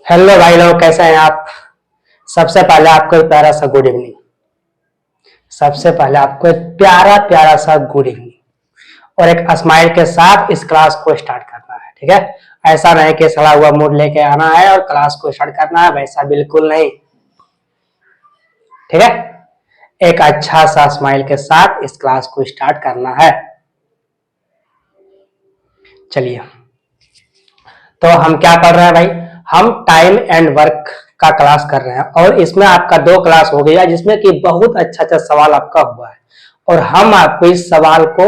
Hello भाई लोग, कैसे हैं आप। सबसे पहले आपको एक प्यारा सा गुड इवनिंग। सबसे पहले आपको एक प्यारा प्यारा सा गुड इवनिंग और एक स्माइल के साथ इस क्लास को स्टार्ट करना है। ठीक है, ऐसा नहीं कि सड़ा हुआ मूड लेके आना है और क्लास को स्टार्ट करना है, वैसा बिल्कुल नहीं। ठीक है, एक अच्छा सा स्माइल के साथ इस क्लास को स्टार्ट करना है। चलिए, तो हम क्या पढ़ रहे हैं भाई, हम टाइम एंड वर्क का क्लास कर रहे हैं और इसमें आपका 2 क्लास हो गया जिसमें कि बहुत अच्छा अच्छा सवाल आपका हुआ है। और हम आपको इस सवाल को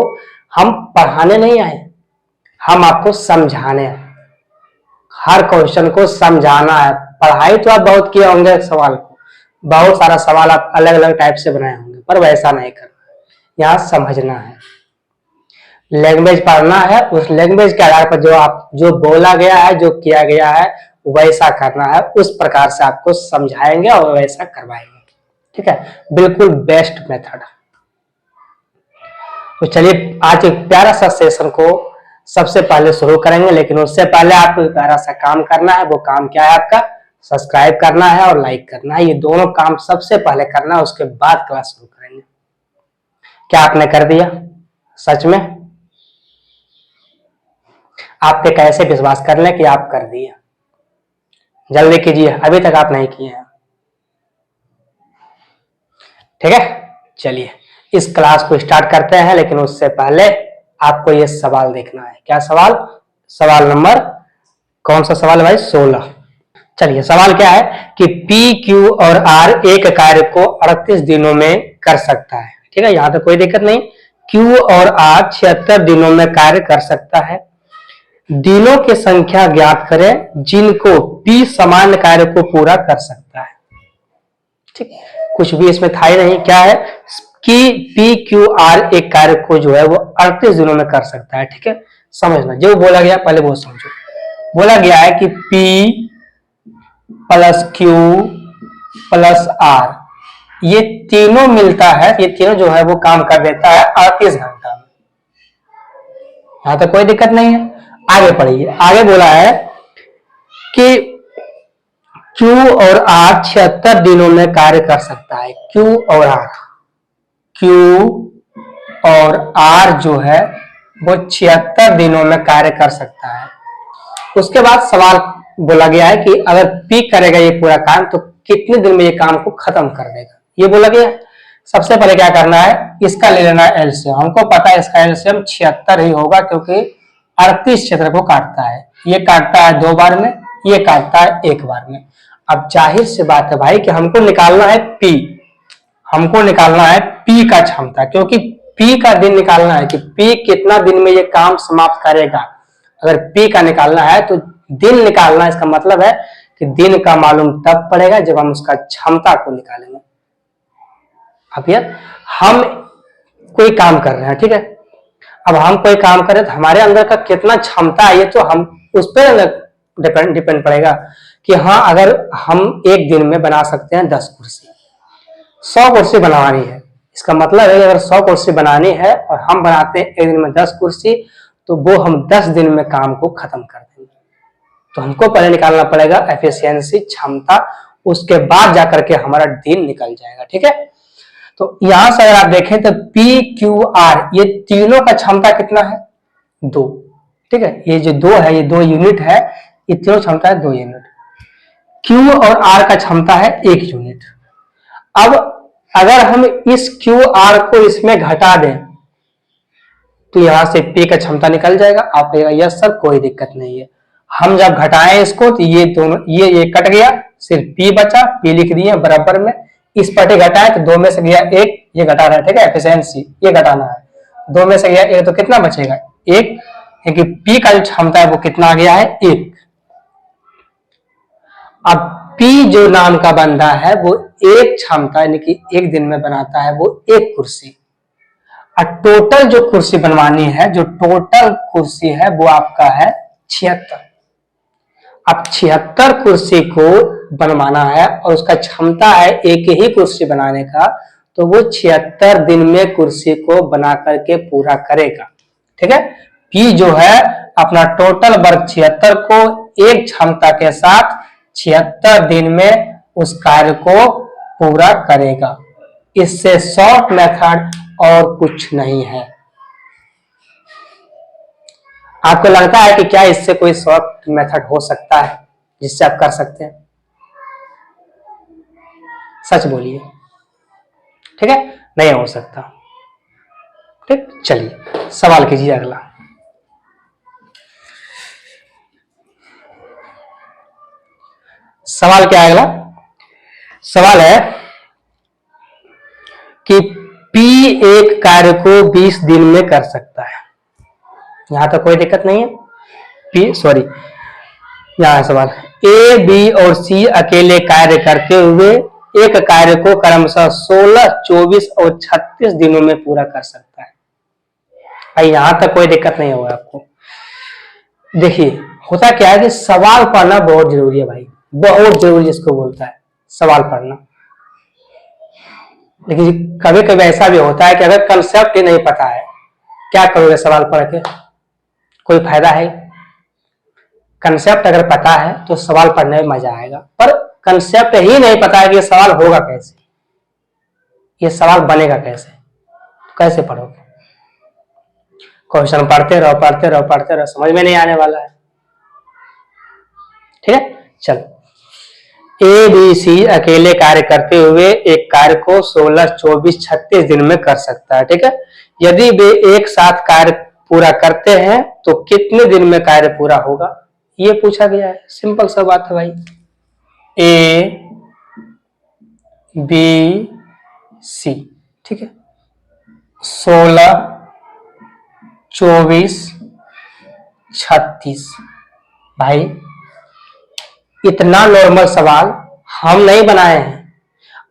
हम पढ़ाने नहीं आए, हम आपको समझाने हैं। हर क्वेश्चन को समझाना है। पढ़ाई तो आप बहुत किए होंगे, सवाल को बहुत सारा सवाल आप अलग अलग टाइप से बनाए होंगे, पर वैसा नहीं करना है। यहाँ समझना है, लैंग्वेज पढ़ना है। उस लैंग्वेज के आधार पर जो बोला गया है, जो किया गया है, वैसा करना है। उस प्रकार से आपको समझाएंगे और वैसा करवाएंगे। ठीक है, बिल्कुल बेस्ट मेथड। तो चलिए, आज एक प्यारा सा सेशन को सबसे पहले शुरू करेंगे, लेकिन उससे पहले आपको एक प्यारा सा काम करना है। वो काम क्या है आपका? सब्सक्राइब करना है और लाइक करना है। ये दोनों काम सबसे पहले करना है, उसके बाद क्लास शुरू करेंगे। क्या आपने कर दिया? सच में आप पे कैसे विश्वास कर लें कि आप कर दिए? जल्दी कीजिए, अभी तक आप नहीं किए हैं। ठीक है, चलिए इस क्लास को स्टार्ट करते हैं, लेकिन उससे पहले आपको ये सवाल देखना है। क्या सवाल? सवाल नंबर कौन सा सवाल है भाई? 16। चलिए, सवाल क्या है कि पी, क्यू और आर एक कार्य को 38 दिनों में कर सकता है। ठीक है, यहां तक कोई दिक्कत नहीं। क्यू और आर 76 दिनों में कार्य कर सकता है। दिनों की संख्या ज्ञात करें जिनको पी सामान्य कार्य को पूरा कर सकता है। ठीक, कुछ भी इसमें था ही नहीं। क्या है कि पी, क्यू, आर एक कार्य को जो है वो 38 दिनों में कर सकता है। ठीक है, समझना जो बोला गया पहले वो समझो। बोला गया है कि P plus Q plus R ये तीनों मिलता है, ये तीनों जो है वो काम कर देता है 38 घंटा में। यहां तक कोई दिक्कत नहीं है। आगे पढ़िए, आगे बोला है कि क्यू और आर 76 दिनों में कार्य कर सकता है। क्यू और आर जो है वो 76 दिनों में कार्य कर सकता है। उसके बाद सवाल बोला गया है कि अगर पी करेगा ये पूरा काम तो कितने दिन में ये काम को खत्म कर देगा, ये बोला गया। सबसे पहले क्या करना है, इसका ले लेना है एलसीएम। हमको पता है इसका एलसीएम 76 ही होगा, क्योंकि 38 क्षेत्र को काटता है। ये काटता है 2 बार में, ये काटता है 1 बार में। अब जाहिर सी बात है भाई कि हमको निकालना है पी, हमको निकालना है पी का क्षमता, क्योंकि पी का दिन निकालना है कि पी कितना दिन में ये काम समाप्त करेगा। अगर पी का निकालना है तो दिन निकालना, इसका मतलब है कि दिन का मालूम तब पड़ेगा जब हम उसका क्षमता को निकालेंगे। अब ये हम कोई काम कर रहे हैं, ठीक है, अब हम कोई काम करें तो हमारे अंदर का कितना क्षमता है ये तो हम उस पर डिपेंड पड़ेगा कि हाँ, अगर हम एक दिन में बना सकते हैं 10 कुर्सी, 100 कुर्सी बनानी है। इसका मतलब है अगर 100 कुर्सी बनानी है और हम बनाते हैं एक दिन में 10 कुर्सी, तो वो हम 10 दिन में काम को खत्म कर देंगे। तो हमको पहले निकालना पड़ेगा एफिशिएंसी, क्षमता, उसके बाद जाकर के हमारा दिन निकल जाएगा। ठीक है, तो यहां से अगर आप देखें तो पी, क्यू, आर ये तीनों का क्षमता कितना है? 2। ठीक है, ये जो 2 है ये 2 यूनिट है, ये तीनों क्षमता है 2 यूनिट। क्यू और आर का क्षमता है 1 यूनिट। अब अगर हम इस क्यू आर को इसमें घटा दें तो यहां से पी का क्षमता निकल जाएगा। आप कहेगा यस सर कोई दिक्कत नहीं है। हम जब घटाएं इसको तो ये दोनों ये कट गया, सिर्फ पी बचा, पी लिख दिए बराबर में। इस पटे घटाए तो 2 में से गया 1, ये घटा रहा है। ठीक है, एफिशिएंसी ये घटाना है, 2 में से गया 1 तो कितना बचेगा? 1, क्योंकि पी का जो क्षमता है वो कितना आ गया है? 1। अब पी जो नाम का बंदा है वो एक क्षमता यानी कि एक दिन में बनाता है वो 1 कुर्सी। और टोटल जो कुर्सी बनवानी है, जो टोटल कुर्सी है वो आपका है 76। अब 76 कुर्सी को बनवाना है और उसका क्षमता है 1 ही कुर्सी बनाने का, तो वो 76 दिन में कुर्सी को बना करके पूरा करेगा। ठीक है, पी जो है अपना टोटल वर्क 76 को एक क्षमता के साथ 76 दिन में उस कार्य को पूरा करेगा। इससे शॉर्ट मेथड और कुछ नहीं है। आपको लगता है कि क्या इससे कोई शॉर्ट मेथड हो सकता है जिससे आप कर सकते हैं? सच बोलिए। ठीक है, नहीं हो सकता। ठीक, चलिए सवाल कीजिए अगला। सवाल क्या है अगला? सवाल है कि P एक कार्य को 20 दिन में कर सकता है। यहां तक कोई दिक्कत नहीं है। यहां सवाल A, B और C अकेले कार्य करते हुए एक कार्य को क्रमशः 16, 24 और 36 दिनों में पूरा कर सकता है। भाई यहां तक कोई दिक्कत नहीं होगा आपको। देखिए होता क्या है कि सवाल पढ़ना बहुत जरूरी है भाई, बहुत जरूरी इसको बोलता है सवाल पढ़ना। लेकिन कभी कभी ऐसा भी होता है कि अगर कंसेप्ट ही नहीं पता है, क्या करोगे सवाल पढ़ के? कोई फायदा है? कंसेप्ट अगर पता है तो सवाल पढ़ने में मजा आएगा, पर कंसेप्ट ही नहीं पता है कि ये सवाल होगा कैसे, ये सवाल बनेगा कैसे, कैसे पढ़ोगे? क्वेश्चन पढ़ते रहो पढ़ते रहो पढ़ते रहो, समझ में नहीं आने वाला है। ठीक है, चलो। A, B, C अकेले कार्य करते हुए एक कार्य को 16, 24, 36 दिन में कर सकता है। ठीक है, यदि वे एक साथ कार्य पूरा करते हैं तो कितने दिन में कार्य पूरा होगा, ये पूछा गया है। सिंपल सा बात है भाई। A, B, C, ठीक है, 16, 24, 36। भाई इतना नॉर्मल सवाल हम नहीं बनाए हैं।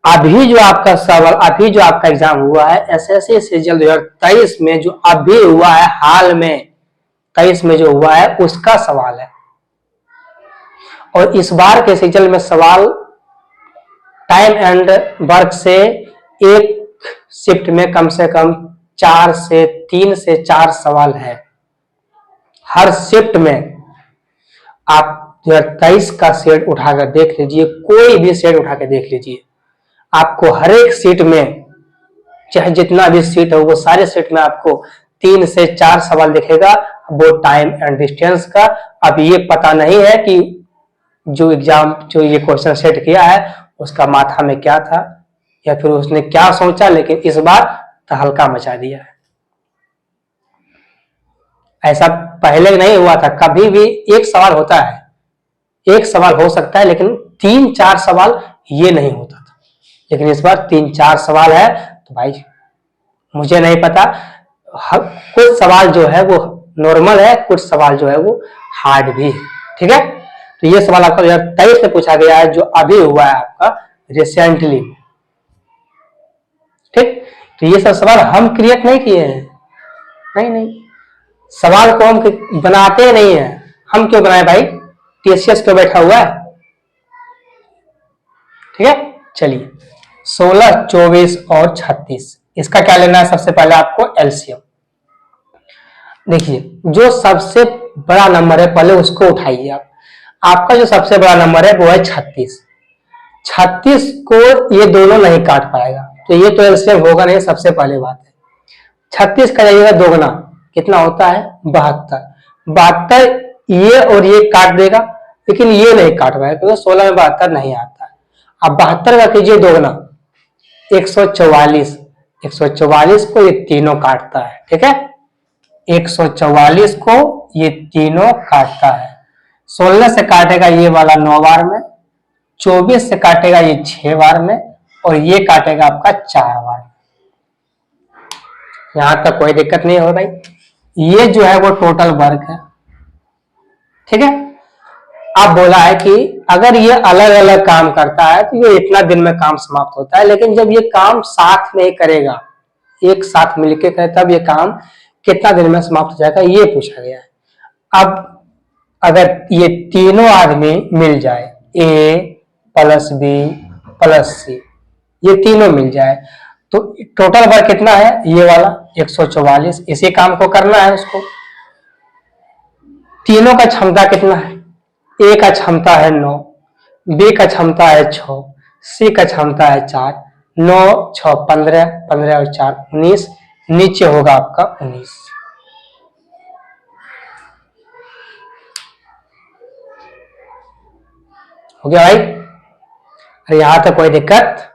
अभी जो आपका सवाल, अभी जो आपका एग्जाम हुआ है एसएससी सीजीएल 2023 में, जो अभी हुआ है हाल में 23 में जो हुआ है, उसका सवाल है। और इस बार के सीजीएल में सवाल टाइम एंड वर्क से एक शिफ्ट में कम से कम 3 से 4 सवाल है हर शिफ्ट में। आप 2023 का सेट उठाकर देख लीजिए, कोई भी सेट उठाकर देख लीजिए, आपको हर एक सीट में, चाहे जितना भी सीट हो वो सारे सीट में आपको 3 से 4 सवाल दिखेगा, वो टाइम एंड डिस्टेंस का। अब ये पता नहीं है कि जो एग्जाम जो ये क्वेश्चन सेट किया है उसका माथा में क्या था या फिर उसने क्या सोचा, लेकिन इस बार तहलका मचा दिया है। ऐसा पहले नहीं हुआ था। कभी भी एक सवाल होता है, एक सवाल हो सकता है, लेकिन 3-4 सवाल ये नहीं होता था। लेकिन इस बार 3-4 सवाल है, तो भाई मुझे नहीं पता, कुछ सवाल जो है वो नॉर्मल है, कुछ सवाल जो है वो हार्ड भी है। ठीक है, तो ये सवाल आपका 2023 में पूछा गया है, जो अभी हुआ है आपका रिसेंटली में। ठीक, तो ये सब सवाल हम क्रिएट नहीं किए हैं, नहीं, सवाल को हम बनाते नहीं है। हम क्यों बनाए भाई? टीसीएस क्यों बैठा हुआ है? ठीक है, चलिए 16, 24 और 36, इसका क्या लेना है? सबसे पहले आपको एलसीएम। देखिए जो सबसे बड़ा नंबर है पहले उसको उठाइए आप। आपका जो सबसे बड़ा नंबर है वो है 36। 36 को ये दोनों नहीं काट पाएगा, तो ये तो एलसीएम होगा नहीं, सबसे पहले बात है। 36 का जाइएगा दोगुना, कितना होता है? 72। 72 ये और ये काट देगा, लेकिन ये नहीं काट पाएगा क्योंकि 16 में 72 नहीं आता है। अब 72 का कीजिए दोगुना, 144। 144 को ये तीनों काटता है। ठीक है, 144 को ये तीनों काटता है। 16 से काटेगा ये वाला 9 बार में, 24 से काटेगा ये 6 बार में, और ये काटेगा आपका 4 बार। यहां तक कोई दिक्कत नहीं हो भाई। ये जो है वो टोटल वर्क है। ठीक है, अब बोला है कि अगर ये अलग अलग काम करता है तो ये इतना दिन में काम समाप्त होता है, लेकिन जब ये काम साथ में करेगा, एक साथ मिलके करे, तब ये काम कितना दिन में समाप्त हो जाएगा, ये पूछा गया है। अब अगर ये तीनों आदमी मिल जाए, ए प्लस बी प्लस सी, ये तीनों मिल जाए, तो टोटल वर्क कितना है? ये वाला 144। इसी काम को करना है उसको। तीनों का क्षमता कितना है? ए का क्षमता है 9, बी का क्षमता है 6, सी का क्षमता है 4, 9 6 15, 15 और 4 19, नीचे होगा आपका 19। हो गया भाई? अरे यहां तक कोई दिक्कत?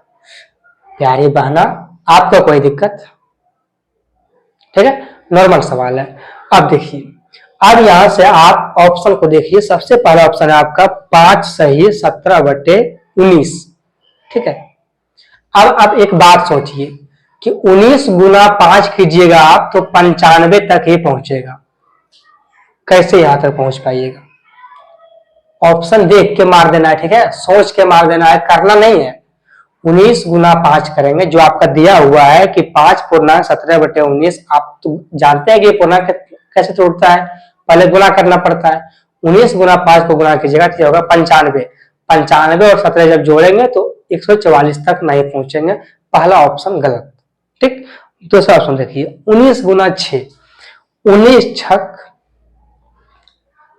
प्यारी बहना, आपको कोई दिक्कत? ठीक है, नॉर्मल सवाल है। अब देखिए, अब यहां से आप ऑप्शन को देखिए। सबसे पहला ऑप्शन है आपका 5 सही 17/19। ठीक है, अब आप एक बात सोचिए कि 19 गुना 5 कीजिएगा आप तो 95 तक ही पहुंचेगा। कैसे यहां तक पहुंच पाइएगा? ऑप्शन देख के मार देना है, ठीक है, सोच के मार देना है, करना नहीं है। 19 गुना 5 करेंगे, जो आपका दिया हुआ है कि 5 पूर्णांक 17/19। आप तो जानते हैं कि पूर्णांक कैसे तोड़ता है, पहले गुना करना पड़ता है। 19 गुना 5 को गुना कीजिएगा तो होगा 95। 95 और 17 जब जोड़ेंगे तो 144 तक नहीं पहुंचेंगे। पहला ऑप्शन गलत। ठीक, दूसरा ऑप्शन देखिए, 19 गुना 6,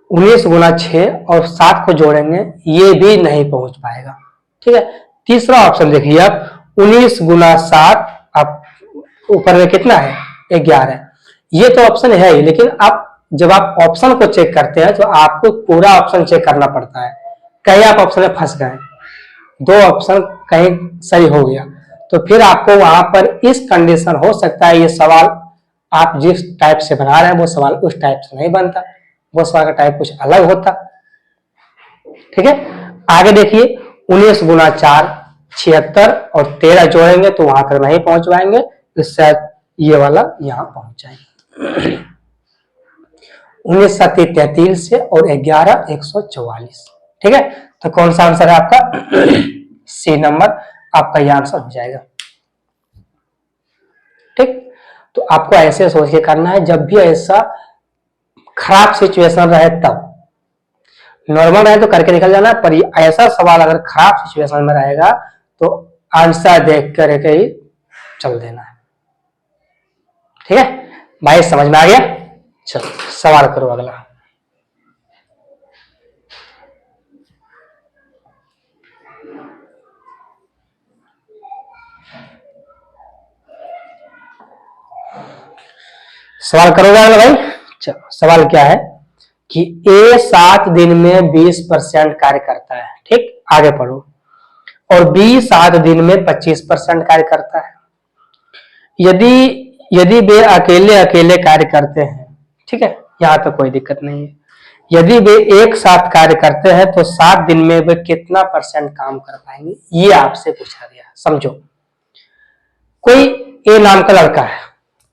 19 गुना 6 और 7 को जोड़ेंगे, ये भी नहीं पहुंच पाएगा। ठीक है, तीसरा ऑप्शन देखिए आप, 19 गुना 7, आप ऊपर में कितना है 11। ये तो ऑप्शन है ही, लेकिन आप जब आप ऑप्शन को चेक करते हैं तो आपको पूरा ऑप्शन चेक करना पड़ता है। कहीं आप ऑप्शन में फंस गए, 2 ऑप्शन कहीं सही हो गया, तो फिर आपको वहां पर इस कंडीशन हो सकता है ये सवाल आप जिस टाइप से बना रहे हैं वो सवाल उस टाइप से नहीं बनता, वो सवाल का टाइप कुछ अलग होता। ठीक है, आगे देखिए, 19 गुना 4 76 और 13 जोड़ेंगे तो वहां तक नहीं पहुंच पाएंगे, इससे ये वाला यहां पहुंच जाएंगे। 19 7 33 से और 11 144। ठीक है, तो कौन सा आंसर है आपका? सी नंबर आपका ये आंसर हो जाएगा। ठीक, तो आपको ऐसे सोच के करना है, जब भी ऐसा खराब सिचुएशन रहे तब। नॉर्मल रहे तो करके निकल जाना, पर ऐसा सवाल अगर खराब सिचुएशन में रहेगा तो आंसर देख करके ही चल देना है। ठीक है भाई, समझ में आ गया? चलो सवाल करो अगला। सवाल करोगे अगला भाई? चलो, सवाल क्या है कि ए 7 दिन में 20% कार्य करता है। ठीक, आगे पढ़ो। और बी 7 दिन में 25% कार्य करता है। यदि वे अकेले अकेले कार्य करते हैं, ठीक है, यहां तक कोई दिक्कत नहीं है। यदि वे एक साथ कार्य करते हैं तो 7 दिन में वे कितना % काम कर पाएंगे, ये आपसे पूछा गया। समझो, कोई ए नाम का लड़का है,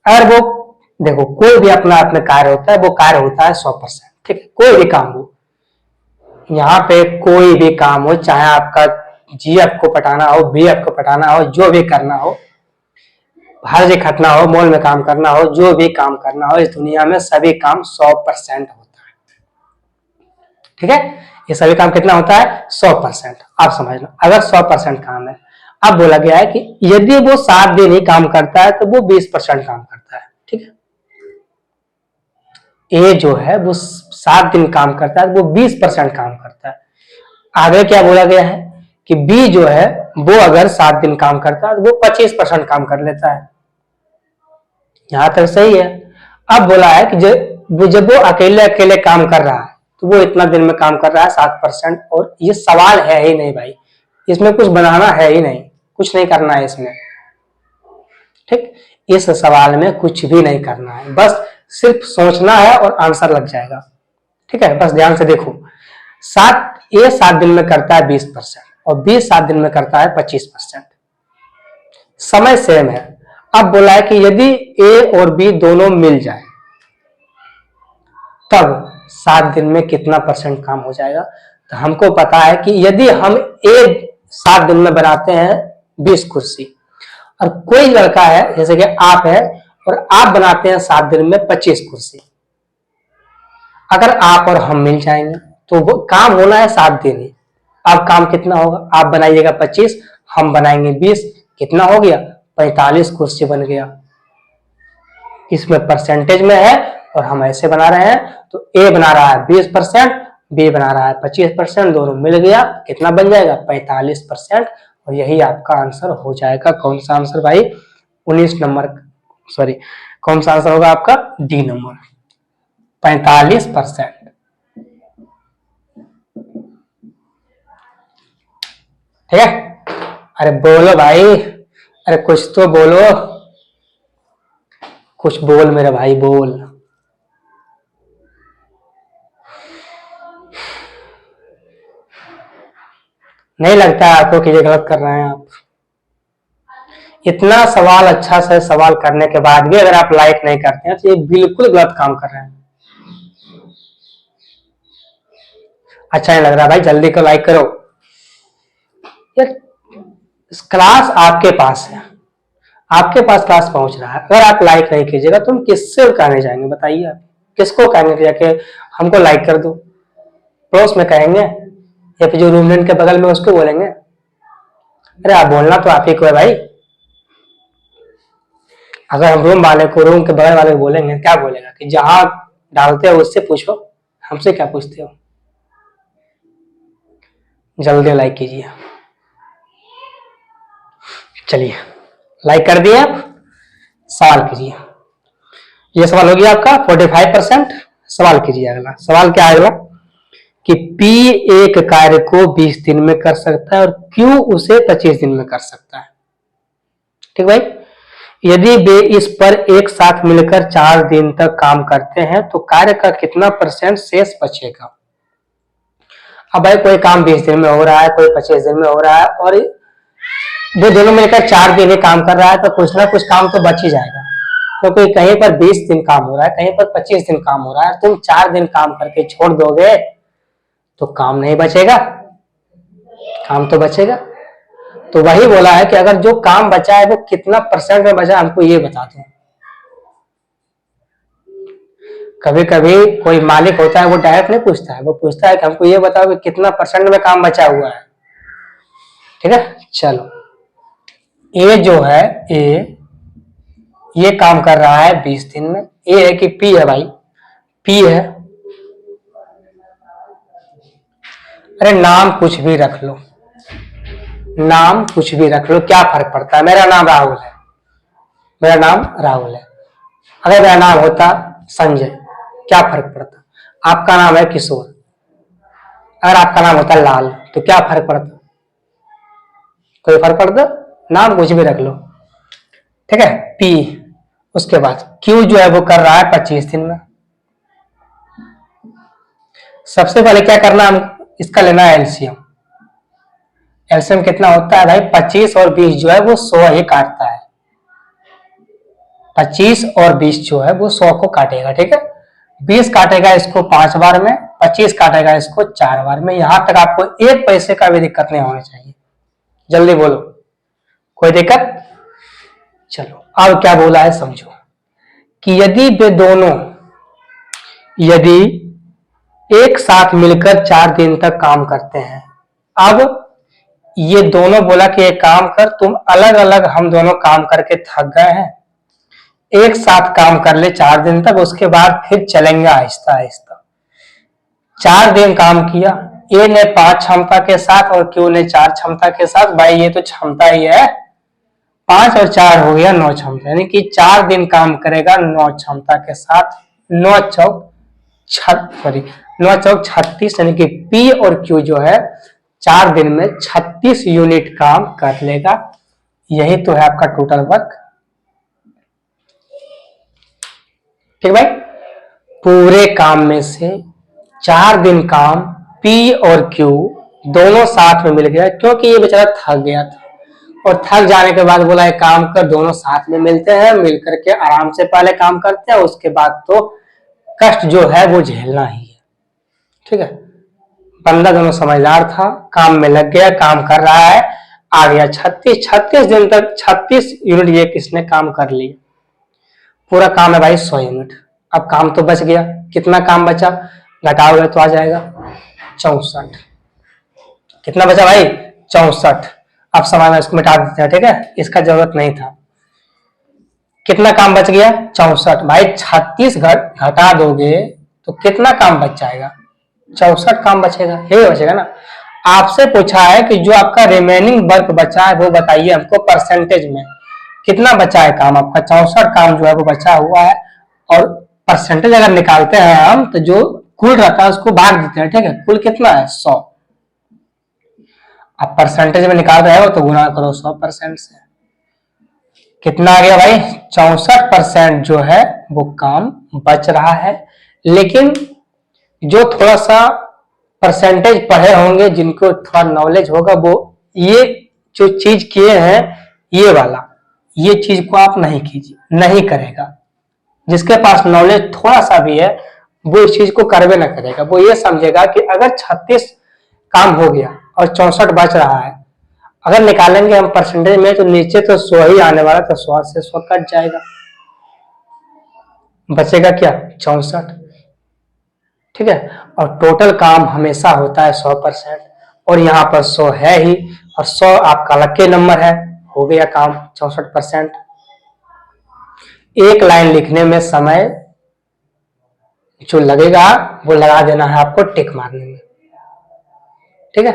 अगर वो देखो कोई भी अपना अपना कार्य होता है, वो कार्य होता है 100%। ठीक है, कोई भी काम हो, यहाँ पे कोई भी काम हो, चाहे आपका जीएफ को पटाना हो, बीएफ को पटाना हो, जो भी करना हो, हर खटना हो, मॉल में काम करना हो, जो भी काम करना हो, इस दुनिया में सभी काम 100% होता है। ठीक है, ये सभी काम कितना होता है? 100%। आप समझना, अगर 100% काम है, अब बोला गया है कि यदि वो 7 दिन ही काम करता है तो वो 20% काम करता है। ठीक है, ए जो है वो 7 दिन काम करता है, वो 20% काम करता है। आगे क्या बोला गया है कि बी जो है वो अगर 7 दिन काम करता है तो वो 25% काम कर लेता है। यहां तक सही है। अब बोला है कि जब वो अकेले अकेले काम कर रहा है तो वो इतना दिन में काम कर रहा है 7%। और ये सवाल है ही नहीं भाई, इसमें कुछ बनाना है ही नहीं, कुछ नहीं करना है इसमें। ठीक, इस सवाल में कुछ भी नहीं करना है, बस सिर्फ सोचना है और आंसर लग जाएगा। ठीक है, बस ध्यान से देखो, 7 दिन में करता है 20% और बी 7 दिन में करता है 25%। समय सेम है। अब बोला है कि यदि ए और बी दोनों मिल जाए तब 7 दिन में कितना % काम हो जाएगा। तो हमको पता है कि यदि हम ए 7 दिन में बनाते हैं 20 कुर्सी, और कोई लड़का है जैसे कि आप है और आप बनाते हैं 7 दिन में 25 कुर्सी, अगर आप और हम मिल जाएंगे तो वो काम होना है 7 दिन ही। अब काम कितना होगा? आप बनाइएगा 25, हम बनाएंगे 20, कितना हो गया? 45 कुर्सी बन गया। इसमें परसेंटेज में है और हम ऐसे बना रहे हैं, तो ए बना रहा है 20% बी बना रहा है 25%, दोनों मिल गया, कितना बन जाएगा 45%। और यही आपका आंसर हो जाएगा। कौन सा आंसर भाई? 19 नंबर, सॉरी, कौन सा आंसर होगा आपका? D number, 45%। ठीक है? अरे बोलो भाई, अरे कुछ तो बोलो, कुछ बोल मेरे भाई, बोल। नहीं लगता है आपको कि ये गलत कर रहे हैं आप? इतना सवाल, अच्छा से सवाल करने के बाद भी अगर आप लाइक नहीं करते हैं तो ये बिल्कुल गलत काम कर रहे हैं। अच्छा नहीं लग रहा भाई, जल्दी को लाइक करो यार। क्लास आपके पास है, आपके पास क्लास पहुंच रहा है, अगर आप लाइक नहीं कीजिएगा तो हम किससे कहने जाएंगे? बताइए आप, किसको कहेंगे जाके हमको लाइक कर दो? पड़ोस में कहेंगे या फिर जो रूममेट के बगल में उसको बोलेंगे? अरे आप बोलना तो आप ही को है भाई। अगर हम रूम वाले को, रूम के बगल वाले को बोलेंगे, क्या बोलेगा कि जहां डालते हो उससे पूछो, हमसे क्या पूछते हो? जल्दी लाइक कीजिए। चलिए लाइक कर दिए आप, सवाल कीजिए। ये सवाल हो गया आपका 45%। सवाल कीजिए। अगला सवाल क्या है? अगला कि P एक कार्य को 20 दिन में कर सकता है और Q उसे 25 दिन में कर सकता है। ठीक भाई? यदि वे इस पर एक साथ मिलकर 4 दिन तक काम करते हैं तो कार्य का कितना % शेष बचेगा? अब भाई कोई काम 20 दिन में हो रहा है, कोई 25 दिन में हो रहा है, और वो दोनों मिलकर 4 दिन ही काम कर रहा है, तो कुछ ना कुछ काम तो बच ही जाएगा। क्योंकि कहीं पर 20 दिन काम हो रहा है, कहीं पर 25 दिन काम हो रहा है, तुम 4 दिन काम करके छोड़ दोगे तो काम नहीं बचेगा? काम तो बचेगा। तो वही बोला है कि अगर जो काम बचा है वो कितना % में बचा, हमको ये बता दो। कभी कभी कोई मालिक होता है वो डायरेक्ट नहीं पूछता है, वो पूछता है कि हमको ये बताओ कि कितना % में काम बचा हुआ है। ठीक है? चलो, ए जो है, ए ये काम कर रहा है 20 दिन में। ए है कि पी है भाई? पी है। अरे नाम कुछ भी रख लो, नाम कुछ भी रख लो, क्या फर्क पड़ता है? मेरा नाम राहुल है, मेरा नाम राहुल है। अगर मेरा नाम होता संजय, क्या फर्क पड़ता? आपका नाम है किशोर, अगर आपका नाम होता लाल तो क्या फर्क पड़ता? कोई फर्क पड़ता? नाम कुछ भी रख लो। ठीक है? पी। उसके बाद क्यू जो है वो कर रहा है 25 दिन में। सबसे पहले क्या करना, हम इसका लेना है एलसीएम। एलसीएम कितना होता है भाई? 25 और 20 जो है वो 100 ही काटता है। 25 और 20 जो है वो 100 को काटेगा। ठीक है? 20 काटेगा इसको 5 बार में, 25 काटेगा इसको 4 बार में। यहां तक आपको 1 पैसे का भी दिक्कत नहीं होना चाहिए। जल्दी बोलो, कोई दिक्कत? चलो अब क्या बोला है समझो कि यदि वे दोनों, यदि एक साथ मिलकर 4 दिन तक काम करते हैं। अब ये दोनों बोला कि एक काम कर, तुम अलग अलग हम दोनों काम करके थक गए हैं, एक साथ काम कर ले 4 दिन तक, उसके बाद फिर चलेंगे आहिस्ता आहिस्ता। 4 दिन काम किया, ए ने 5 क्षमता के साथ और क्यू ने 4 क्षमता के साथ। भाई ये तो क्षमता ही है, 5 और 4 हो गया 9 क्षमता, यानी कि 4 दिन काम करेगा 9 क्षमता के साथ। 9 चौक 36, यानी कि पी और क्यू जो है 4 दिन में 36 यूनिट काम कर लेगा। यही तो है आपका टोटल वर्क। ठीक भाई? पूरे काम में से 4 दिन काम पी और क्यू दोनों साथ में मिल गया, क्योंकि ये बेचारा थक गया था, और थक जाने के बाद बोला एक काम कर, दोनों साथ में मिलते हैं, मिलकर के आराम से पहले काम करते हैं, उसके बाद तो कष्ट जो है वो झेलना ही है। ठीक है? बंदा दोनों समझदार था, काम में लग गया, काम कर रहा है, आ गया 36 दिन तक 36 यूनिट ये किसने काम कर लिया। पूरा काम है भाई 100 यूनिट। अब काम तो बच गया, कितना काम बचा घटाओगे तो आ जाएगा 64। कितना बचा भाई? 64। अब सवाल इसको मिटा देते हैं। ठीक है? इसका जरूरत नहीं था। कितना काम बच गया? 64। भाई 36 घटा दोगे तो कितना काम बच जाएगा? 64 काम बचेगा, यही बचेगा ना। आपसे पूछा है कि जो आपका रिमेनिंग वर्क बचा है वो बताइए हमको परसेंटेज में कितना बचा है काम आपका। 64 काम जो है वो बचा हुआ है, और परसेंटेज अगर निकालते हैं हम तो जो कुल रहता है उसको भाग देते हैं, ठीक है। कुल कितना है 100, अब परसेंटेज में निकाल रहे हो तो गुना करो 100% से, कितना आ गया भाई 64% जो है वो काम बच रहा है। लेकिन जो थोड़ा सा परसेंटेज पढ़े होंगे, जिनको थोड़ा नॉलेज होगा, वो ये जो चीज किए हैं ये वाला, ये चीज को आप नहीं कीजिए, नहीं करेगा। जिसके पास नॉलेज थोड़ा सा भी है वो इस चीज को करवे ना करेगा। वो ये समझेगा कि अगर 36 काम हो गया और 64 बच रहा है, अगर निकालेंगे हम परसेंटेज में तो नीचे तो 100 ही आने वाला, तो 100 से 100 कट जाएगा, बचेगा क्या 64, ठीक है। और टोटल काम हमेशा होता है 100%, और यहाँ पर 100 है ही, और 100 आपका लक्की नंबर है, हो गया काम 64%। एक लाइन लिखने में समय जो लगेगा वो लगा देना है आपको टिक मारने में, ठीक है।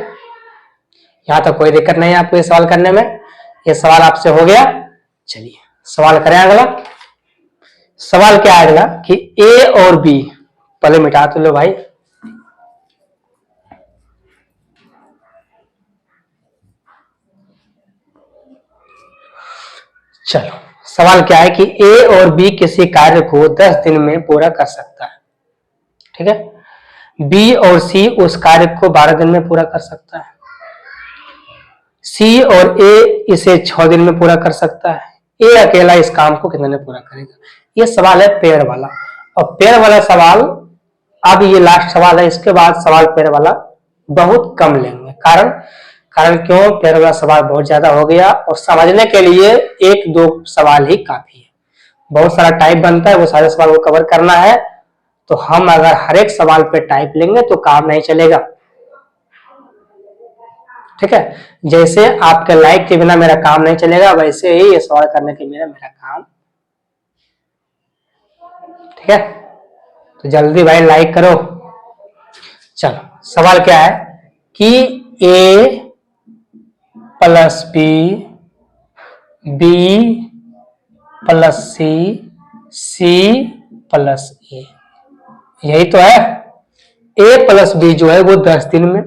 यहां तक कोई दिक्कत नहीं है आपको ये सवाल करने में। ये सवाल आपसे हो गया। चलिए सवाल करें अगला। सवाल क्या है अगला कि ए और बी, पहले मिटा तो लो भाई, चलो सवाल क्या है कि ए और बी किसी कार्य को 10 दिन में पूरा कर सकता है, ठीक है। बी और सी उस कार्य को 12 दिन में पूरा कर सकता है। सी और ए इसे 6 दिन में पूरा कर सकता है। ए अकेला इस काम को कितने में पूरा करेगा। ये सवाल है पेयर वाला, और पेयर वाला सवाल, अब ये लास्ट सवाल है, इसके बाद सवाल पेयर वाला बहुत कम लेंगे। कारण क्यों, पेयर वाला सवाल बहुत ज्यादा हो गया, और समझने के लिए 1-2 सवाल ही काफी है। बहुत सारा टाइप बनता है, वो सारे सवाल को कवर करना है, तो हम अगर हर एक सवाल पे टाइप लेंगे तो काम नहीं चलेगा, ठीक है। जैसे आपके लाइक के बिना मेरा काम नहीं चलेगा, वैसे ही ये सवाल करने के बिना मेरा काम, ठीक है। तो जल्दी भाई लाइक करो। चलो सवाल क्या है कि ए प्लस बी, बी प्लस सी, सी प्लस ए, यही तो है। ए प्लस बी जो है वो 10 दिन में,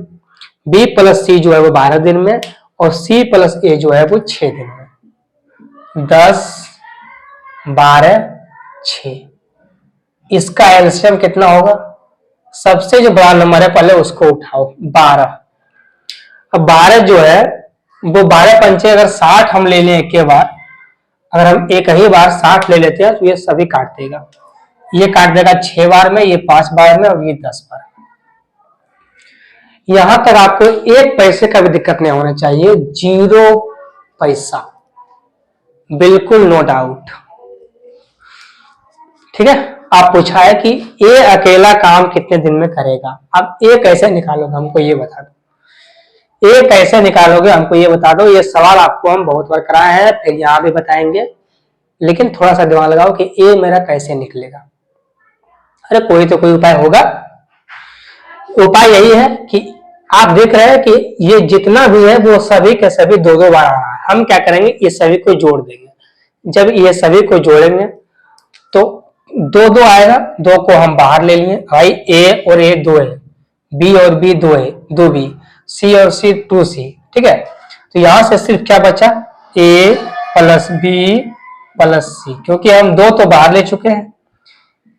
बी प्लस सी जो है वो 12 दिन में, और सी प्लस ए जो है वो 6 दिन में। 10, 12, 6, इसका एलसीएम कितना होगा। सबसे जो बड़ा नंबर है पहले उसको उठाओ, 12। अब 12 जो है वो 12 पंचे अगर 60 हम ले लें एक के बार, अगर हम एक ही बार 60 ले लेते हैं तो ये सभी काट देगा। ये काट देगा 6 बार में, ये 5 बार में, और ये 10 बार में। यहां तक आपको 1 पैसे का भी दिक्कत नहीं होना चाहिए, 0 पैसा, बिल्कुल नो डाउट, ठीक है। आप पूछा है कि ए अकेला काम कितने दिन में करेगा। अब ए कैसे निकालोगे हमको ये बता दो, ए कैसे निकालोगे हमको ये बता दो। ये सवाल आपको हम बहुत बार कराए हैं, फिर यहाँ भी बताएंगे, लेकिन थोड़ा सा दिमाग लगाओ कि ए मेरा कैसे निकलेगा। अरे कोई तो कोई उपाय होगा। उपाय यही है कि आप देख रहे हैं कि ये जितना भी है वो सभी के सभी 2-2 बार आ रहा है। हम क्या करेंगे, ये सभी को जोड़ देंगे। जब ये सभी को जोड़ेंगे तो 2-2 आएगा, 2 को हम बाहर ले लिए भाई, ए और ए 2 है, बी और बी 2 है, 2b, सी और सी 2c, ठीक है। तो यहां से सिर्फ क्या बचा, ए प्लस बी प्लस सी, क्योंकि हम 2 तो बाहर ले चुके हैं।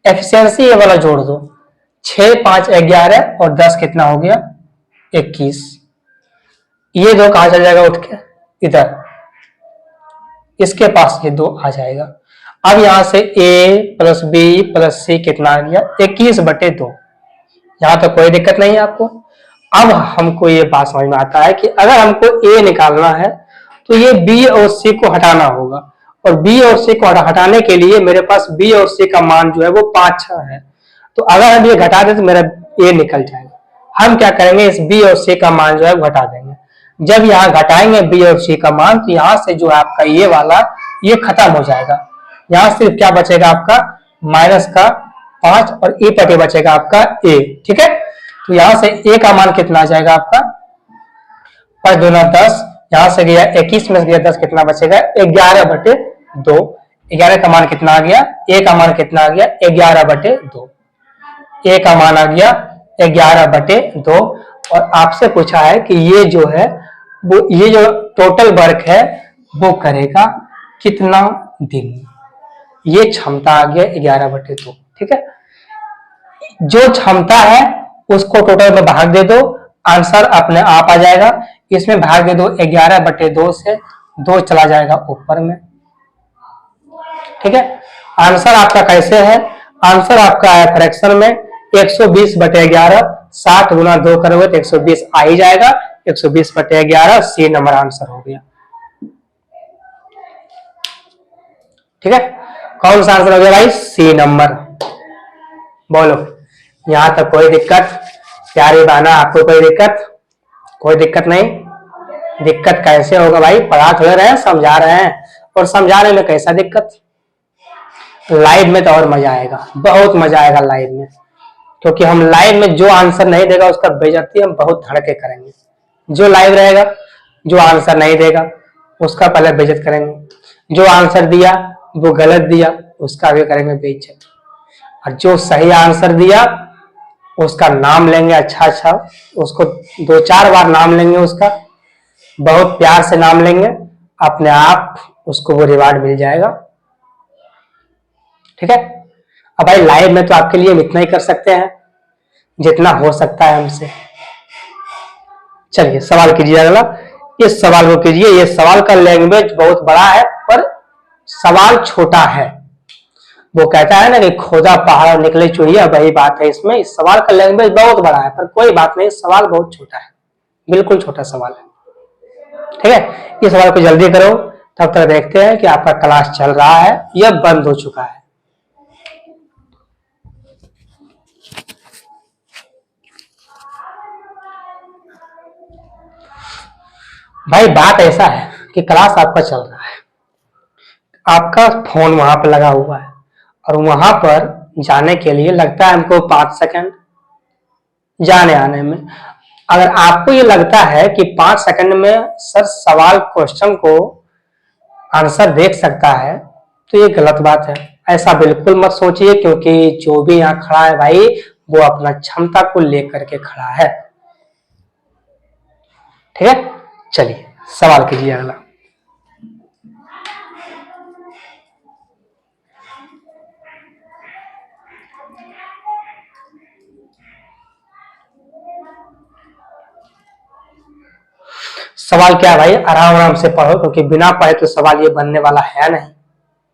एफिशिएंसी ये वाला जोड़ दो, 6, 5, 11 और 10 कितना हो गया 21। ये 2 कहां चल जाएगा उठ के, इधर इसके पास ये 2 आ जाएगा। अब यहां से a प्लस बी प्लस सी कितना आ गया 21/2। यहां तो कोई दिक्कत नहीं है आपको। अब हमको ये बात समझ में आता है कि अगर हमको a निकालना है तो ये b और c को हटाना होगा, और b और c को हटाने के लिए मेरे पास b और c का मान जो है वो 5, 6 है। तो अगर हम ये घटा दें तो मेरा a निकल जाएगा। हम क्या करेंगे, इस b और c का मान जो है वो घटा देंगे। जब यहाँ घटाएंगे b और c का मान, तो यहाँ से जो है आपका ये वाला ये खत्म हो जाएगा। यहाँ सिर्फ क्या बचेगा आपका माइनस का 5 और ए पटे बचेगा आपका a, ठीक है। तो यहां से ए का मान कितना आ जाएगा आपका, 5 दूना 10, यहां से गया 21 में से गया 10, कितना बचेगा 11/2। 11 का मान कितना आ गया, ए का मान कितना आ गया 11/2। ए का मान आ गया 11/2। और आपसे पूछा है कि ये जो है वो, ये जो टोटल वर्क है वो करेगा कितना दिन, ये क्षमता आ गया 11/2। ठीक है, जो क्षमता है उसको टोटल में भाग दे दो, आंसर अपने आप आ जाएगा। इसमें भाग दे दो 11/2 से, 2 चला जाएगा ऊपर में। ठीक है, आंसर आपका कैसे है, आंसर आपका है फ्रैक्शन में 120/11, 60 गुना 2 करोगे तो 120 आ ही जाएगा। 120/11 सी नंबर आंसर हो गया। ठीक है, कौन सा आंसर हो गया भाई, सी नंबर। बोलो, यहां तक कोई दिक्कत, प्यारी बहना आपको कोई दिक्कत, कोई दिक्कत नहीं। दिक्कत कैसे होगा भाई, पढ़ा थोड़े रहे हैं, समझा रहे हैं, और समझाने में कैसा दिक्कत। लाइव में तो और मजा आएगा, बहुत मजा आएगा लाइव में, क्योंकि हम लाइव में जो आंसर नहीं देगा उसका बेइज्जती हम बहुत धड़के करेंगे। जो लाइव रहेगा, जो आंसर नहीं देगा उसका पहले बेइज्जत करेंगे, जो आंसर दिया वो गलत दिया उसका भी करेंगे बेइज्जत, और जो सही आंसर दिया उसका नाम लेंगे, अच्छा अच्छा उसको 2-4 बार नाम लेंगे, उसका बहुत प्यार से नाम लेंगे, अपने आप उसको वो रिवार्ड मिल जाएगा। ठीक है, अब भाई लाइव में तो आपके लिए हम इतना ही कर सकते हैं जितना हो सकता है हमसे। चलिए सवाल कीजिए अगला, इस सवाल को कीजिए। ये सवाल का लैंग्वेज बहुत बड़ा है पर सवाल छोटा है। वो कहता है ना कि खोदा पहाड़ निकले चुहिया, वही बात है इसमें। इस सवाल का लैंग्वेज बहुत बड़ा है पर कोई बात नहीं, सवाल बहुत छोटा है, बिल्कुल छोटा सवाल है। ठीक है, इस सवाल को जल्दी करो, तब तक देखते हैं कि आपका क्लास चल रहा है या बंद हो चुका है। भाई बात ऐसा है कि क्लास आपका चल रहा है, आपका फोन वहां पर लगा हुआ है, और वहां पर जाने के लिए लगता है हमको 5 सेकंड जाने आने में। अगर आपको ये लगता है कि 5 सेकंड में सर सवाल क्वेश्चन को आंसर देख सकता है, तो ये गलत बात है। ऐसा बिल्कुल मत सोचिए, क्योंकि जो भी यहाँ खड़ा है भाई वो अपना क्षमता को लेकर के खड़ा है। ठीक है, चलिए सवाल कीजिए अगला। सवाल क्या है भाई, आराम आराम से पढ़ो, क्योंकि बिना पढ़े तो सवाल ये बनने वाला है नहीं।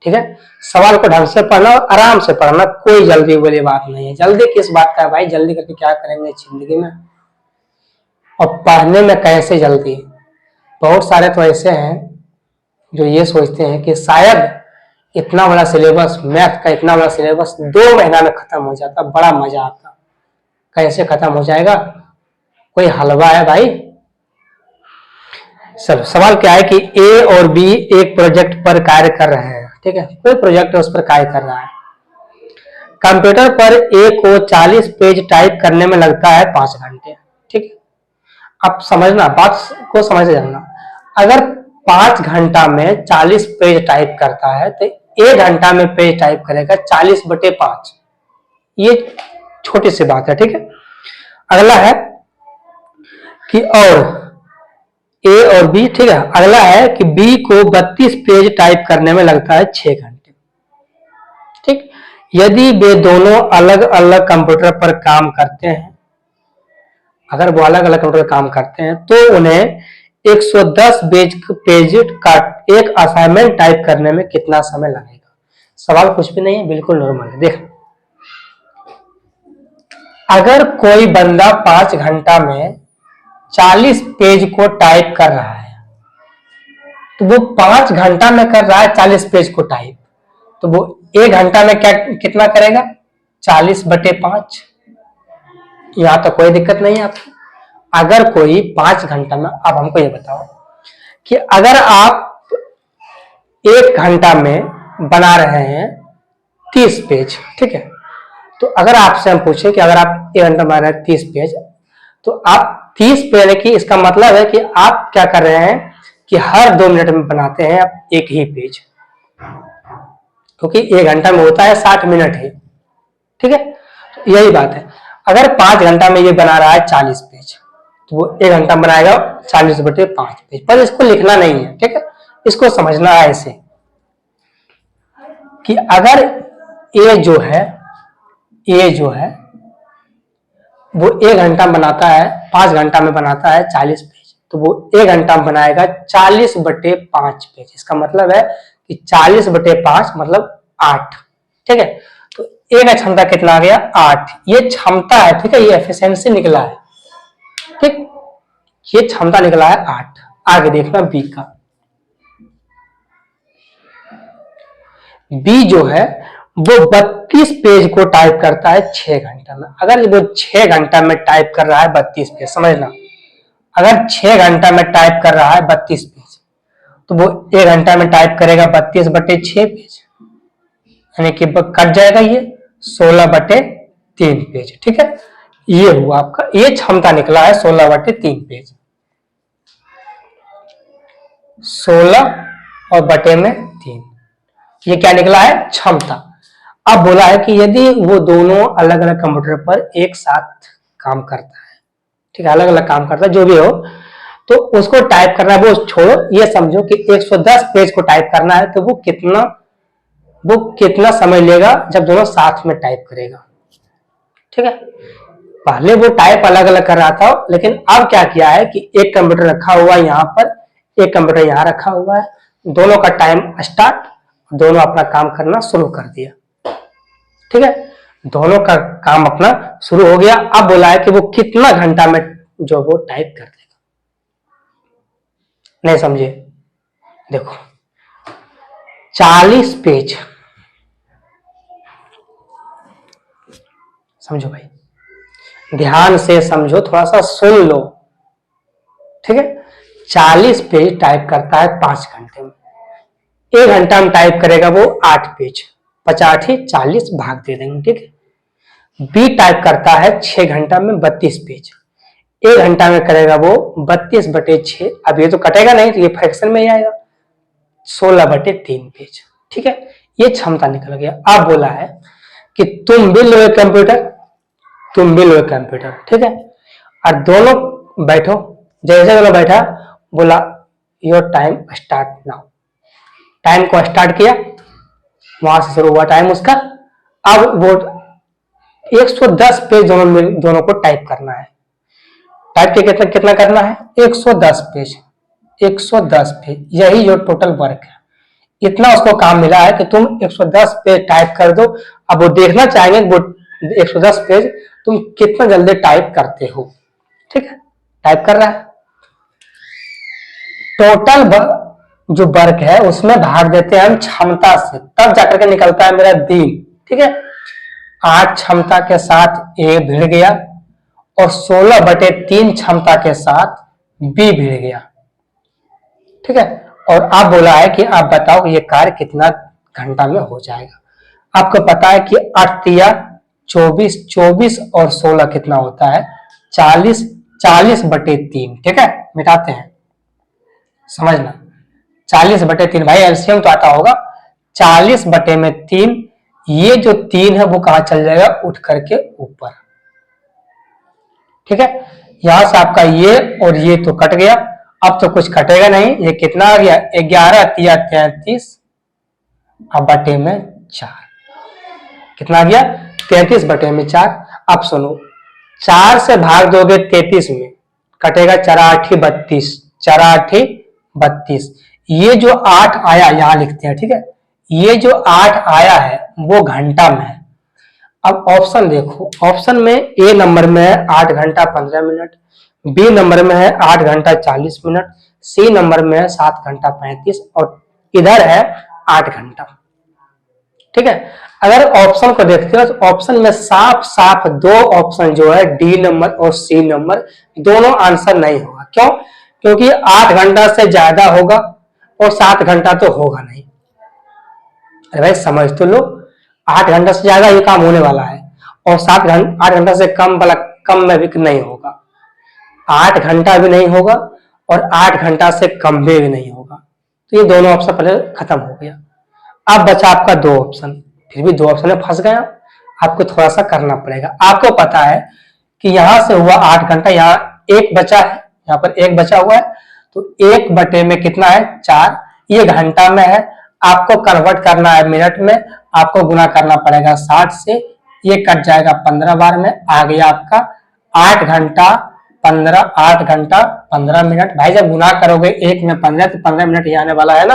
ठीक है, सवाल को ढंग से पढ़ना, आराम से पढ़ना, कोई जल्दी वाली बात नहीं है। जल्दी किस बात का है भाई, जल्दी करके क्या करेंगे जिंदगी में, और पढ़ने में कैसे जल्दी। बहुत सारे तो ऐसे हैं जो ये सोचते हैं कि शायद इतना बड़ा सिलेबस, मैथ का इतना बड़ा सिलेबस 2 महीना में खत्म हो जाता, बड़ा मजा आता। कैसे खत्म हो जाएगा, कोई हलवा है भाई। सब सवाल क्या है कि ए और बी एक प्रोजेक्ट पर कार्य कर रहे हैं। ठीक है, कोई प्रोजेक्ट उस पर कार्य कर रहा है। कंप्यूटर पर ए को 40 पेज टाइप करने में लगता है 5 घंटे। ठीक है, अब समझना, बात को समझ जाना। अगर 5 घंटा में 40 पेज टाइप करता है तो 1 घंटा में पेज टाइप करेगा 40/5। ये छोटी सी बात है। ठीक है, अगला है कि और ए और बी, ठीक है, अगला है कि बी को 32 पेज टाइप करने में लगता है 6 घंटे। ठीक, यदि वे दोनों अलग अलग कंप्यूटर पर काम करते हैं, अगर वो अलग अलग कंप्यूटर पर काम करते हैं तो उन्हें 110 पेज का एक असाइनमेंट टाइप करने में कितना समय लगेगा। सवाल कुछ भी नहीं है, बिल्कुल नॉर्मल है। देख, अगर कोई बंदा 5 घंटा में 40 पेज को टाइप कर रहा है, तो वो 5 घंटा में कर रहा है 40 पेज को टाइप, तो वो 1 घंटा में क्या कितना करेगा, 40/5। यहां तो कोई दिक्कत नहीं है आपको। अगर कोई 5 घंटा में, अब हमको ये बताओ कि अगर आप 1 घंटा में बना रहे हैं 30 पेज, ठीक है, तो अगर आपसे हम पूछे कि अगर आप 1 घंटा बना रहे हैं 30 पेज, तो आप 30 पेज की, इसका मतलब है कि आप क्या कर रहे हैं कि हर 2 मिनट में बनाते हैं आप एक ही पेज, क्योंकि 1 घंटा में होता है 60 मिनट है। ठीक है, तो यही बात है। अगर 5 घंटा में ये बना रहा है 40 पेज, तो वो 1 घंटा बनाएगा 40/5 पेज, पर इसको लिखना नहीं है। ठीक है, इसको समझना है ऐसे कि अगर ए जो है वो 1 घंटा बनाता है, 5 घंटा में बनाता है 40 पेज, तो वो 1 घंटा में बनाएगा 40/5 पेज। इसका मतलब है कि 40/5 मतलब 8। ठीक है, तो ए का क्षमता कितना आ गया? 8। ये क्षमता है, ठीक है, ये एफिशिएंसी निकला है। ठीक, ये क्षमता निकला है 8। आगे देखना बी का। बी जो है वो 32 पेज को टाइप करता है 6 घंटा में। अगर वो 6 घंटा में टाइप कर रहा है 32 पेज, समझना, अगर 6 घंटा में टाइप कर रहा है 32 पेज, तो वो 1 घंटा में टाइप करेगा 32/6 पेज, यानी कि कट जाएगा ये 16/3 पेज। ठीक है, ये हुआ आपका, ये क्षमता निकला है 16/3 पेज, 16 और बटे में 3, ये क्या निकला है? क्षमता। अब बोला है कि यदि वो दोनों अलग अलग कंप्यूटर पर एक साथ काम करता है, ठीक है, अलग अलग काम करता है, जो भी हो, तो उसको टाइप करना है, वो छोड़ो, ये समझो कि 110 पेज को टाइप करना है, तो वो कितना समय लेगा जब दोनों साथ में टाइप करेगा। ठीक है, पहले वो टाइप अलग अलग कर रहा था, लेकिन अब क्या किया है कि एक कंप्यूटर रखा हुआ है यहाँ पर, एक कंप्यूटर यहाँ रखा हुआ है, दोनों का टाइम स्टार्ट, दोनों अपना काम करना शुरू कर दिया। ठीक है, दोनों का काम अपना शुरू हो गया। अब बोला है कि वो कितना घंटा में जो वो टाइप कर देगा। नहीं समझे? देखो 40 पेज, समझो भाई, ध्यान से समझो, थोड़ा सा सुन लो। ठीक है, 40 पेज टाइप करता है 5 घंटे में, 1 घंटा में टाइप करेगा वो 8 पेज, 50 40 भाग दे देंगे। ठीक है, बी टाइप करता है 6 घंटा में 32 पेज, 1 घंटा में करेगा वो 32/6, अब ये तो कटेगा नहीं, तो ये फ्रैक्शन में ही आएगा, 16/3 पेज। ठीक है, ये क्षमता निकल गया। अब बोला है कि तुम भी लो कंप्यूटर, ठीक है, और दोनों बैठो, जैसे दोनों बैठा, बोला your time start now, time को स्टार्ट किया, वहां से शुरू हुआ टाइम उसका। अब वो 110 पेज दोनों को टाइप करना है। टाइप के कितना करना है? 110 पेज, 110 पेज, यही जो टोटल वर्क है, इतना उसको काम मिला है कि तुम 110 पेज टाइप कर दो। अब वो देखना चाहेंगे वो 110 पेज तुम कितना जल्दी टाइप करते हो। ठीक है, टाइप कर रहा है, टोटल जो वर्क है उसमें भाग देते हैं हम क्षमता से, तब जाकर के निकलता है मेरा दिन। ठीक है, 8 क्षमता के साथ ए भिड़ गया और 16/3 क्षमता के साथ बी भिड़ गया। ठीक है, और आप बोला है कि आप बताओ ये कार्य कितना घंटा में हो जाएगा। आपको पता है कि 8 या 24, 24 और 16 कितना होता है? 40, 40/3। ठीक है, मिटाते हैं, समझना, 40/3, भाई एलसीएम तो आता होगा, 40/3, ये जो 3 है वो कहां चल जाएगा? उठ करके ऊपर। ठीक है, यहां से आपका ये और ये तो कट गया, अब तो कुछ कटेगा नहीं, ये कितना आ गया? 11 या 33 अब बटे में 4, कितना आ गया? 33/4। अब सुनो, 4 से भाग दोगे 33 में, कटेगा 4 8 32, 4 8 32, ये जो 8 आया यहां लिखते हैं। ठीक है, ये जो 8 आया है वो घंटा में है। अब ऑप्शन देखो, ऑप्शन में ए नंबर में है 8 घंटा 15 मिनट, बी नंबर में है 8 घंटा 40 मिनट, सी नंबर में है 7 घंटा 35 और इधर है 8 घंटा। ठीक है, अगर ऑप्शन को देखते हो तो ऑप्शन में साफ साफ 2 ऑप्शन जो है डी नंबर और सी नंबर, दोनों आंसर नहीं होगा। क्यों? क्योंकि 8 घंटा से ज्यादा होगा और 7 घंटा तो होगा नहीं। अरे भाई समझ तो लो, 8 घंटा से ज्यादा ये काम होने वाला है और 8 घंटा से कम वाला कम में भी नहीं होगा, 8 घंटा भी नहीं होगा और 8 घंटा से कम में भी नहीं होगा। तो ये दोनों ऑप्शन पहले खत्म हो गया। अब बचा आपका 2 ऑप्शन, फिर भी 2 ऑप्शन में फंस गया, आपको थोड़ा सा करना पड़ेगा। आपको पता है कि यहां से हुआ 8 घंटा, यहाँ 1 बचा है, यहाँ पर 1 बचा हुआ है, तो 1 बटे में कितना है 4, ये घंटा में है, आपको कन्वर्ट करना है मिनट में, आपको गुना करना पड़ेगा 60 से, ये कट जाएगा 15 बार में, आ गया आपका 8 घंटा 15 मिनट। भाई जब गुना करोगे 1 में 15 तो 15 मिनट ही आने वाला है ना।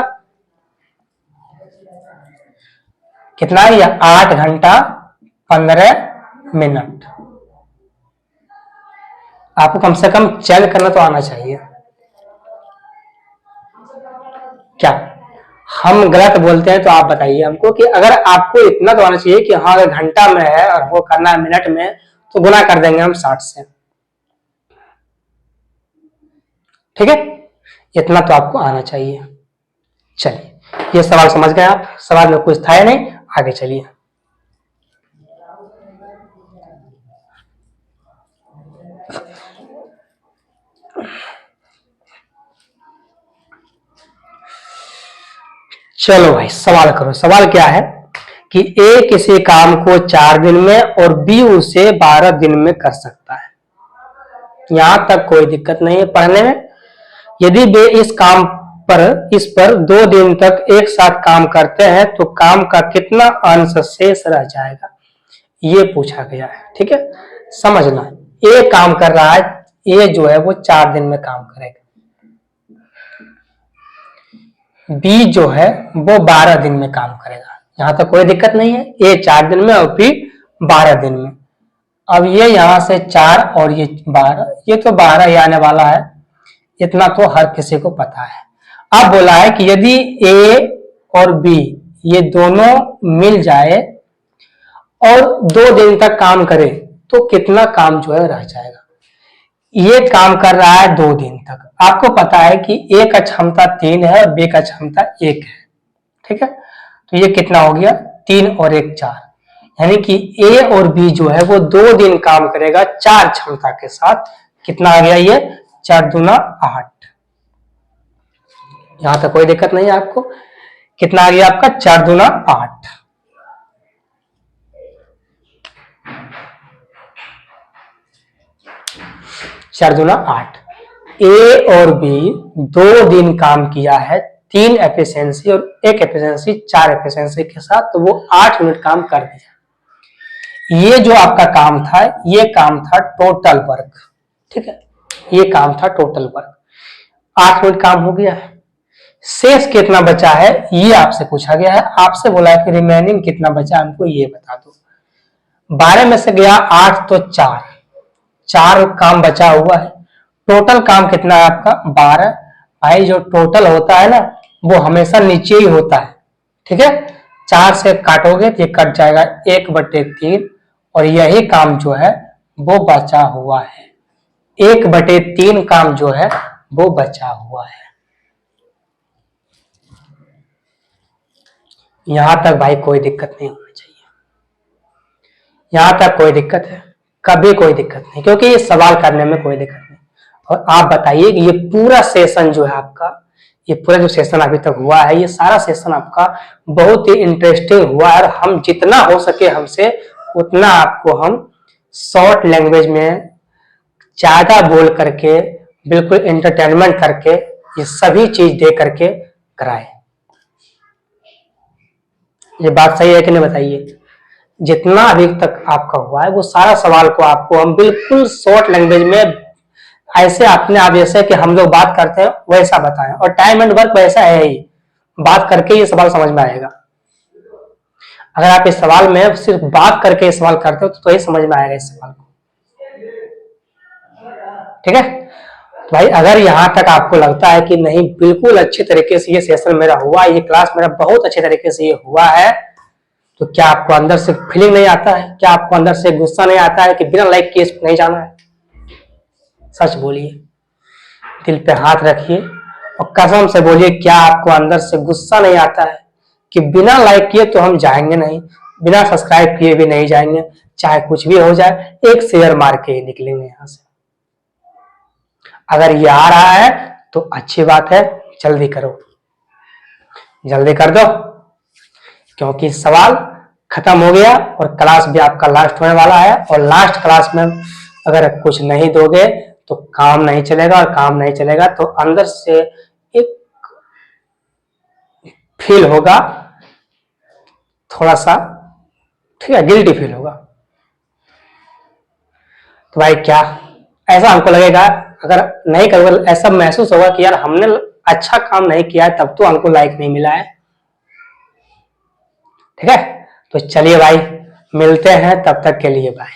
कितना है ये 8 घंटा 15 मिनट। आपको कम से कम चेक करना तो आना चाहिए। क्या हम गलत बोलते हैं तो आप बताइए हमको कि अगर आपको इतना तो आना चाहिए कि हाँ अगर घंटा में है और वो करना है मिनट में तो गुना कर देंगे हम 60 से। ठीक है, इतना तो आपको आना चाहिए। चलिए ये सवाल समझ गए आप, सवाल में कुछ था या नहीं, आगे चलिए। चलो भाई सवाल करो। सवाल क्या है कि ए किसी काम को 4 दिन में और बी उसे 12 दिन में कर सकता है। यहां तक कोई दिक्कत नहीं है पढ़ने में। यदि वे इस पर 2 दिन तक एक साथ काम करते हैं तो काम का कितना अंश शेष रह जाएगा, ये पूछा गया है। ठीक है, समझना, ए काम कर रहा है, ए जो है वो 4 दिन में काम करेगा, बी जो है वो 12 दिन में काम करेगा। यहां तक कोई दिक्कत नहीं है, ए 4 दिन में और बी 12 दिन में। अब ये यहां से 4 और ये 12, ये तो 12 ही आने वाला है, इतना तो हर किसी को पता है। अब बोला है कि यदि ए और बी ये दोनों मिल जाए और 2 दिन तक काम करे तो कितना काम जो है रह जाएगा। ये काम कर रहा है 2 दिन तक, आपको पता है कि ए का क्षमता 3 है और बी का क्षमता 1 है। ठीक है, तो ये कितना हो गया 3 और 1 4, यानी कि ए और बी जो है वो 2 दिन काम करेगा 4 क्षमता के साथ। कितना आ गया ये 4 दूना 8। यहां तक कोई दिक्कत नहीं है आपको। कितना आ गया आपका 4 दूना 8। चार दूना 8। ए और बी 2 दिन काम किया है 3 एफिशिएंसी और 1 एफिशिएंसी 4 एफिशिएंसी के साथ, तो वो 8 मिनट काम कर दिया। ये जो आपका काम था, ये काम था टोटल वर्क। ठीक है, ये काम था टोटल वर्क, 8 मिनट काम हो गया है। शेष कितना बचा है ये आपसे पूछा गया है। आपसे बोला है कि रिमेनिंग कितना बचा हमको ये बता दो। 12 में से गया 8 तो 4 काम बचा हुआ है। टोटल काम कितना है आपका 12। भाई जो टोटल होता है ना वो हमेशा नीचे ही होता है। ठीक है, 4 से काटोगे तो ये कट जाएगा 1/3 और यही काम जो है वो बचा हुआ है। 1/3 काम जो है वो बचा हुआ है। यहां तक भाई कोई दिक्कत नहीं होनी चाहिए। यहां तक कोई दिक्कत है, कभी कोई दिक्कत नहीं, क्योंकि ये सवाल करने में कोई दिक्कत नहीं। और आप बताइए कि ये पूरा सेशन जो है आपका, ये पूरा जो सेशन अभी तक हुआ है, ये सारा सेशन आपका बहुत ही इंटरेस्टिंग हुआ है। और हम जितना हो सके हमसे उतना आपको हम शॉर्ट लैंग्वेज में ज्यादा बोल करके, बिल्कुल एंटरटेनमेंट करके, ये सभी चीज दे करके कराए। ये बात सही है कि नहीं बताइए। जितना अभी तक आपका हुआ है वो सारा सवाल को आपको हम बिल्कुल शॉर्ट लैंग्वेज में ऐसे अपने आप जैसे कि हम लोग बात करते हैं वैसा बताएं, और टाइम एंड वर्क वैसा है ही, बात करके ये सवाल समझ में आएगा। अगर आप इस सवाल में सिर्फ बात करके इस सवाल करते हो तो ही समझ में आएगा इस सवाल को। ठीक है, तो भाई अगर यहाँ तक आपको लगता है कि नहीं बिल्कुल अच्छे तरीके से ये सेशन मेरा हुआ, ये क्लास मेरा बहुत अच्छे तरीके से ये हुआ है, तो क्या आपको अंदर से फीलिंग नहीं आता है? क्या आपको अंदर से गुस्सा नहीं आता है कि बिना लाइक किए इसको नहीं जाना है? सच बोलिए, दिल पे हाथ रखिए और कसम से बोलिए, क्या आपको अंदर से गुस्सा नहीं आता है कि बिना लाइक किए तो हम जाएंगे नहीं, बिना सब्सक्राइब किए भी नहीं जाएंगे? चाहे कुछ भी हो जाए, एक शेयर मार के ही निकलेंगे यहां से। अगर ये आ रहा है तो अच्छी बात है, जल्दी करो, जल्दी कर दो, क्योंकि सवाल खत्म हो गया और क्लास भी आपका लास्ट होने वाला है। और लास्ट क्लास में अगर कुछ नहीं दोगे तो काम नहीं चलेगा, और काम नहीं चलेगा तो अंदर से एक फील होगा थोड़ा सा, ठीक है, गिल्टी फील होगा। तो भाई क्या ऐसा हमको लगेगा, अगर नहीं करोगे ऐसा महसूस होगा कि यार हमने अच्छा काम नहीं किया है, तब तो हमको लाइक नहीं मिला है। ठीक है, तो चलिए भाई, मिलते हैं, तब तक के लिए बाय।